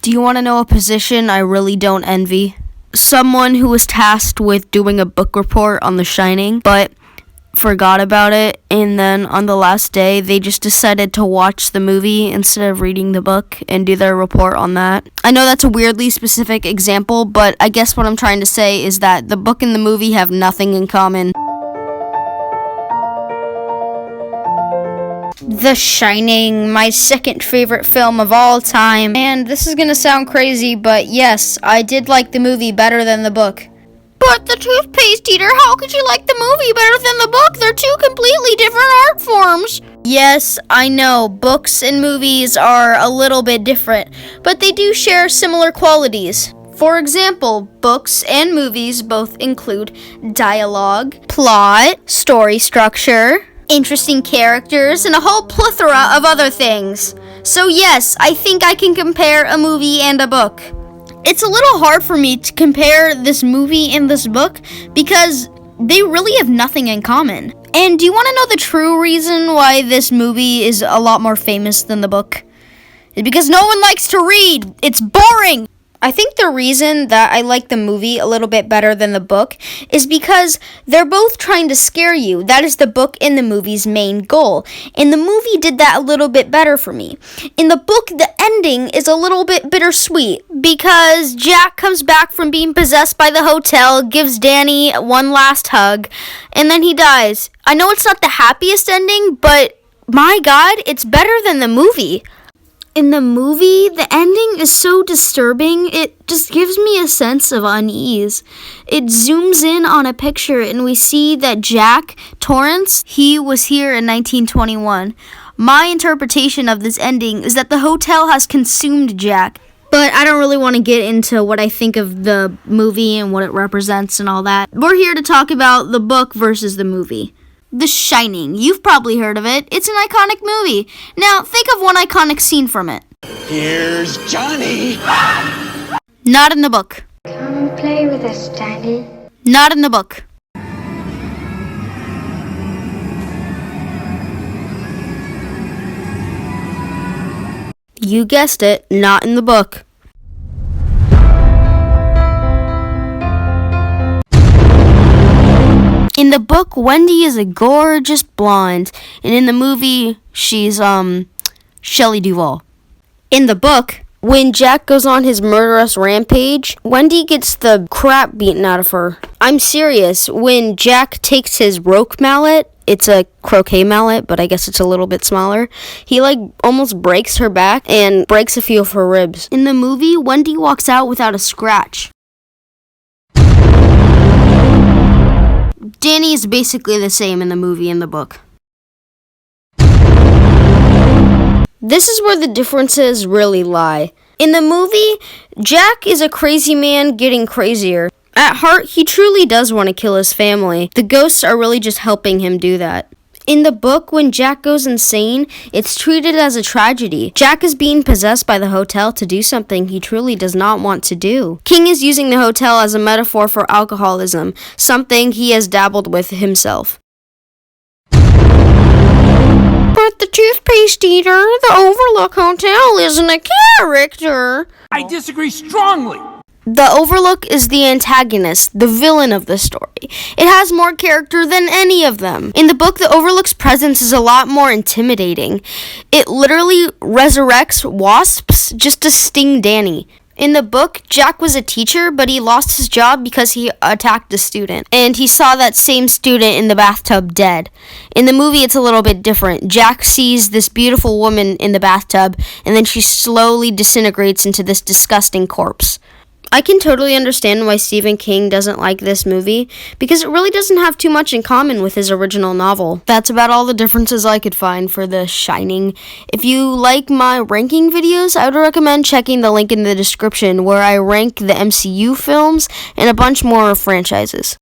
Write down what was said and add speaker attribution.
Speaker 1: Do you want to know a position I really don't envy? Someone who was tasked with doing a book report on The Shining, but forgot about it, and then on the last day, they just decided to watch the movie instead of reading the book and do their report on that. I know that's a weirdly specific example, but I guess what I'm trying to say is that the book and the movie have nothing in common.
Speaker 2: The Shining, my second favorite film of all time. And this is gonna sound crazy, but yes, I did like the movie better than the book. But the toothpaste eater, how could you like the movie better than the book? They're two completely different art forms. Yes, I know, books and movies are a little bit different, but they do share similar qualities. For example, books and movies both include dialogue, plot, story structure, interesting characters, and a whole plethora of other things. So yes, I think I can compare a movie and a book. It's a little hard for me to compare this movie and this book because they really have nothing in common. And do you want to know the true reason why this movie is a lot more famous than the book? It's because no one likes to read. It's boring. I think the reason that I like the movie a little bit better than the book is because they're both trying to scare you. That is the book and the movie's main goal. And the movie did that a little bit better for me. In the book, the ending is a little bit bittersweet because Jack comes back from being possessed by the hotel, gives Danny one last hug, and then he dies. I know it's not the happiest ending, but my God, it's better than the movie. In the movie, the ending is so disturbing, it just gives me a sense of unease. It zooms in on a picture and we see that Jack Torrance, he was here in 1921. My interpretation of this ending is that the hotel has consumed Jack. But I don't really want to get into what I think of the movie and what it represents and all that. We're here to talk about the book versus the movie. The Shining. You've probably heard of it. It's an iconic movie. Now, think of one iconic scene from it.
Speaker 3: Here's Johnny!
Speaker 1: Not in the book.
Speaker 4: Come play with us, Danny.
Speaker 1: Not in the book. You guessed it, not in the book. In the book, Wendy is a gorgeous blonde, and in the movie, she's, Shelley Duvall. In the book, when Jack goes on his murderous rampage, Wendy gets the crap beaten out of her. I'm serious, when Jack takes his roque mallet, it's a croquet mallet, but I guess it's a little bit smaller, he, almost breaks her back and breaks a few of her ribs. In the movie, Wendy walks out without a scratch. Danny is basically the same in the movie and the book. This is where the differences really lie. In the movie, Jack is a crazy man getting crazier. At heart, he truly does want to kill his family. The ghosts are really just helping him do that. In the book, when Jack goes insane, it's treated as a tragedy. Jack is being possessed by the hotel to do something he truly does not want to do. King is using the hotel as a metaphor for alcoholism, something he has dabbled with himself. But the toothpaste eater, the Overlook Hotel, isn't a character.
Speaker 3: I disagree strongly!
Speaker 1: The Overlook is the antagonist, the villain of the story. It has more character than any of them. In the book, the Overlook's presence is a lot more intimidating. It literally resurrects wasps just to sting Danny. In the book, Jack was a teacher, but he lost his job because he attacked a student. And he saw that same student in the bathtub dead. In the movie, it's a little bit different. Jack sees this beautiful woman in the bathtub, and then she slowly disintegrates into this disgusting corpse. I can totally understand why Stephen King doesn't like this movie, because it really doesn't have too much in common with his original novel. That's about all the differences I could find for The Shining. If you like my ranking videos, I would recommend checking the link in the description where I rank the MCU films and a bunch more franchises.